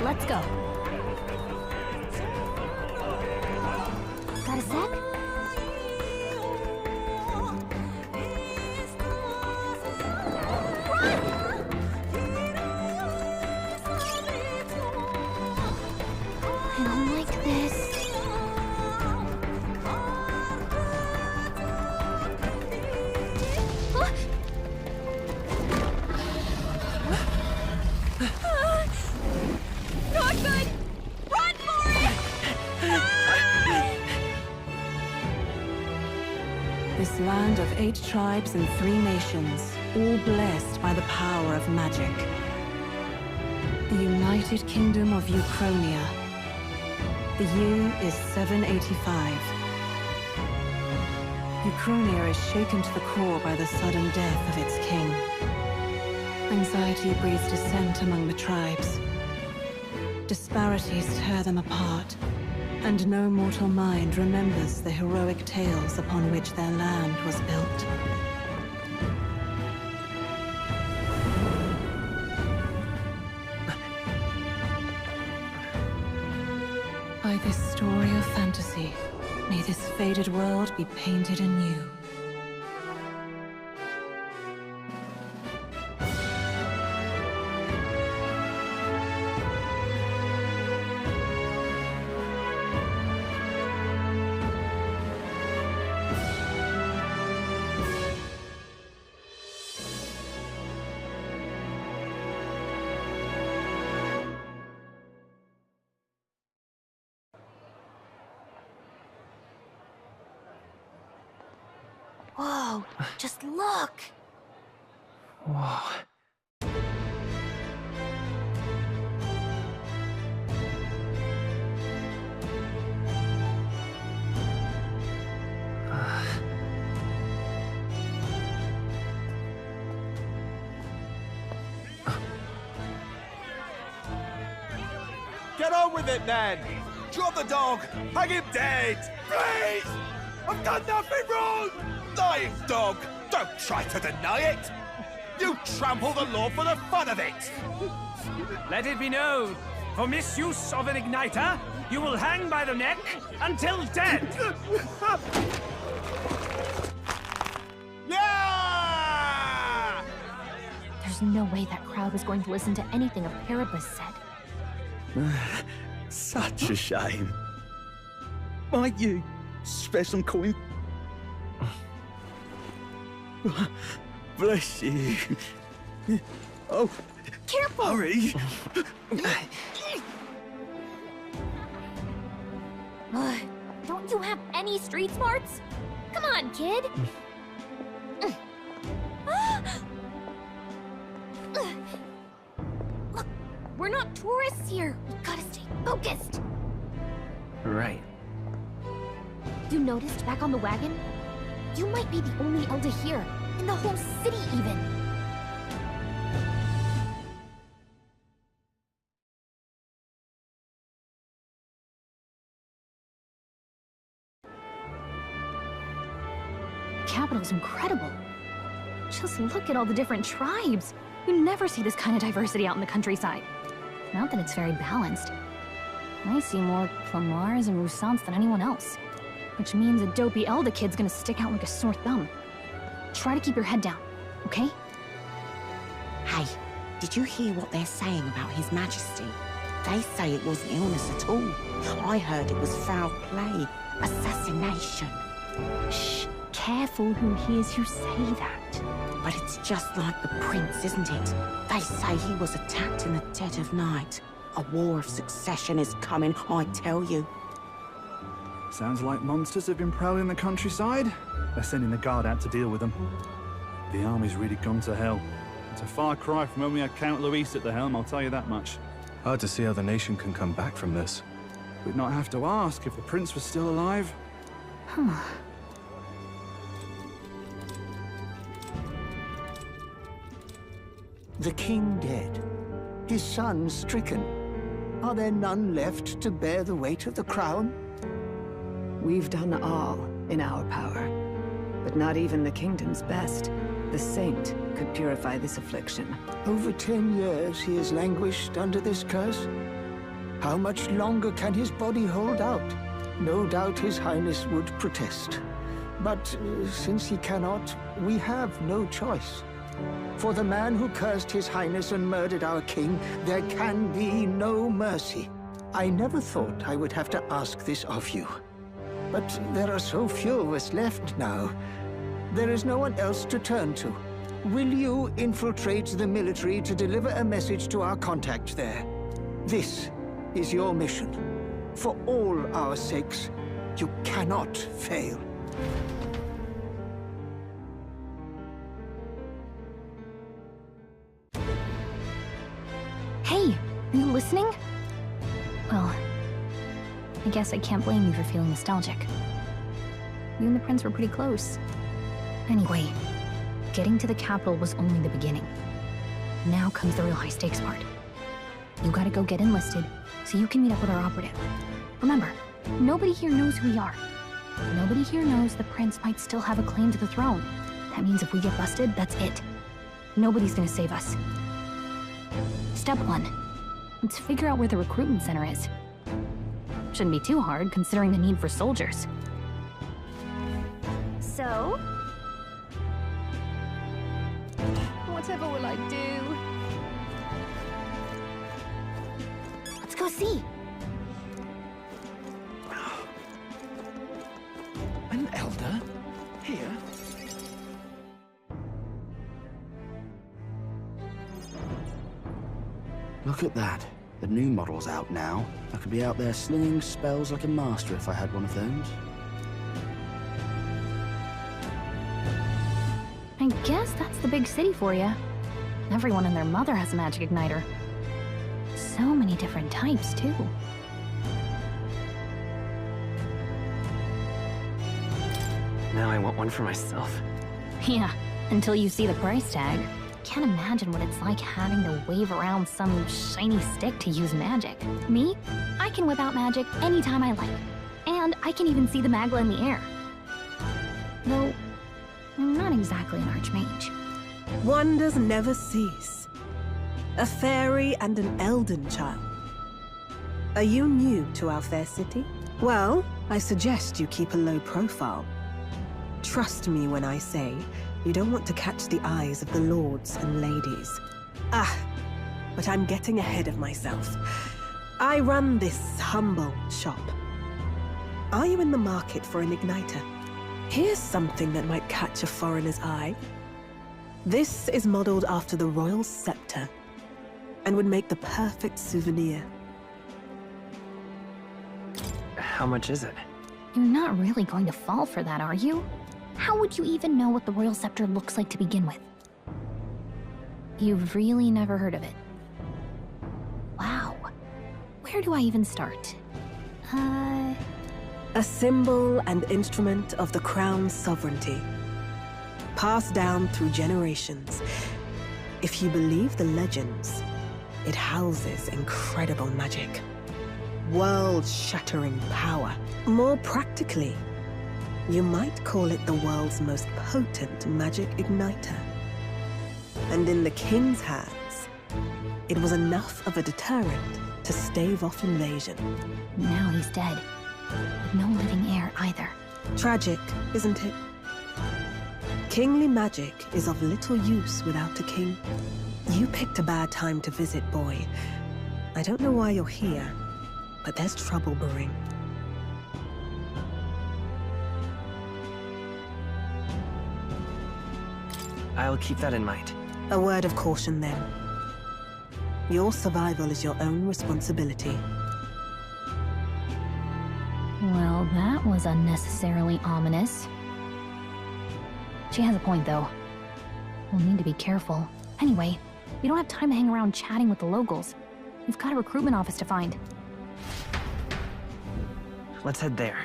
Let's go. Got a sec? I don't like this. Not good! Run for it! This land of 8 tribes and 3 nations, all blessed by the power of magic. The United Kingdom of Ukronia. The year is 785. Ukronia is shaken to the core by the sudden death of its king. Anxiety breeds dissent among the tribes. Disparities tear them apart, and no mortal mind remembers the heroic tales upon which their land was built. By this story of fantasy, may this faded world be painted anew. Whoa, just look! Whoa. Get on with it, then! Drop the dog! Hang him dead! Please! I've done nothing wrong! Lying dog! Don't try to deny it! You trample the law for the fun of it! Let it be known, for misuse of an igniter, you will hang by the neck until dead! Yeah! There's no way that crowd was going to listen to anything a Paribus said. Such a shame. Might you spare some coin? Bless you. Oh, Careful! hurry. Don't you have any street smarts? Come on, kid! Look, we're not tourists here. We gotta stay focused. Right. You noticed back on the wagon? You might be the only elder here, in the whole city even. The capital's incredible. Just look at all the different tribes. You never see this kind of diversity out in the countryside. Not that it's very balanced. I see more Plamars and Roussants than anyone else. Which means a dopey Elda kid's gonna stick out like a sore thumb. Try to keep your head down, okay? Hey, did you hear what they're saying about His Majesty? They say it wasn't illness at all. I heard it was foul play, assassination. Shh, careful who hears you say that. But it's just like the prince, isn't it? They say he was attacked in the dead of night. A war of succession is coming, I tell you. Sounds like monsters have been prowling the countryside. They're sending the guard out to deal with them. The army's really gone to hell. It's a far cry from when we had Count Luis at the helm, I'll tell you that much. Hard to see how the nation can come back from this. We'd not have to ask if the prince was still alive. The king dead, his son stricken. Are there none left to bear the weight of the crown? We've done all in our power, but not even the kingdom's best. The saint could purify this affliction. Over 10 years he has languished under this curse. How much longer can his body hold out? No doubt His Highness would protest. But since he cannot, we have no choice. For the man who cursed His Highness and murdered our king, there can be no mercy. I never thought I would have to ask this of you. But there are so few of us left now. There is no one else to turn to. Will you infiltrate the military to deliver a message to our contact there? This is your mission. For all our sakes, you cannot fail. Hey, are you listening? Well, I guess I can't blame you for feeling nostalgic. You and the prince were pretty close. Anyway, getting to the capital was only the beginning. Now comes the real high-stakes part. You gotta go get enlisted, so you can meet up with our operative. Remember, nobody here knows who we are. Nobody here knows the prince might still have a claim to the throne. That means if we get busted, that's it. Nobody's gonna save us. Step 1. Let's figure out where the recruitment center is. Shouldn't be too hard, considering the need for soldiers. So? Whatever will I do? Let's go see. An elder? Here? Look at that. The new model's out now. I could be out there slinging spells like a master if I had one of those. I guess that's the big city for you. Everyone and their mother has a magic igniter. So many different types, too. Now I want one for myself. Yeah, until you see the price tag. Can't imagine what it's like having to wave around some shiny stick to use magic. Me? I can whip out magic anytime I like. And I can even see the magla in the air. Though, I'm not exactly an archmage. Wonders never cease. A fairy and an elden child. Are you new to our fair city? Well, I suggest you keep a low profile. Trust me when I say you don't want to catch the eyes of the lords and ladies. But I'm getting ahead of myself. I run this humble shop. Are you in the market for an igniter? Here's something that might catch a foreigner's eye. This is modeled after the royal scepter and would make the perfect souvenir. How much is it? You're not really going to fall for that, are you? How would you even know what the royal scepter looks like to begin with? You've really never heard of it. Wow. Where do I even start? A symbol and instrument of the crown's sovereignty. Passed down through generations. If you believe the legends, it houses incredible magic. World-shattering power. More practically, you might call it the world's most potent magic igniter. And in the king's hands, it was enough of a deterrent to stave off invasion. Now he's dead. With no living heir either. Tragic, isn't it? Kingly magic is of little use without a king. You picked a bad time to visit, boy. I don't know why you're here, but there's trouble brewing. I'll keep that in mind. A word of caution, then. Your survival is your own responsibility. Well, that was unnecessarily ominous. She has a point, though. We'll need to be careful. Anyway, we don't have time to hang around chatting with the locals. We've got a recruitment office to find. Let's head there.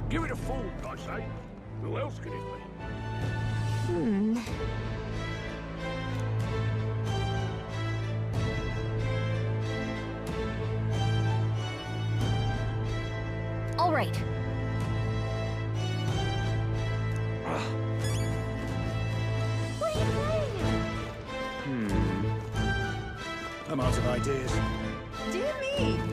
Give it a fool, I say. Who else could it be? All right. What are you playing? I'm out of ideas. Dear me,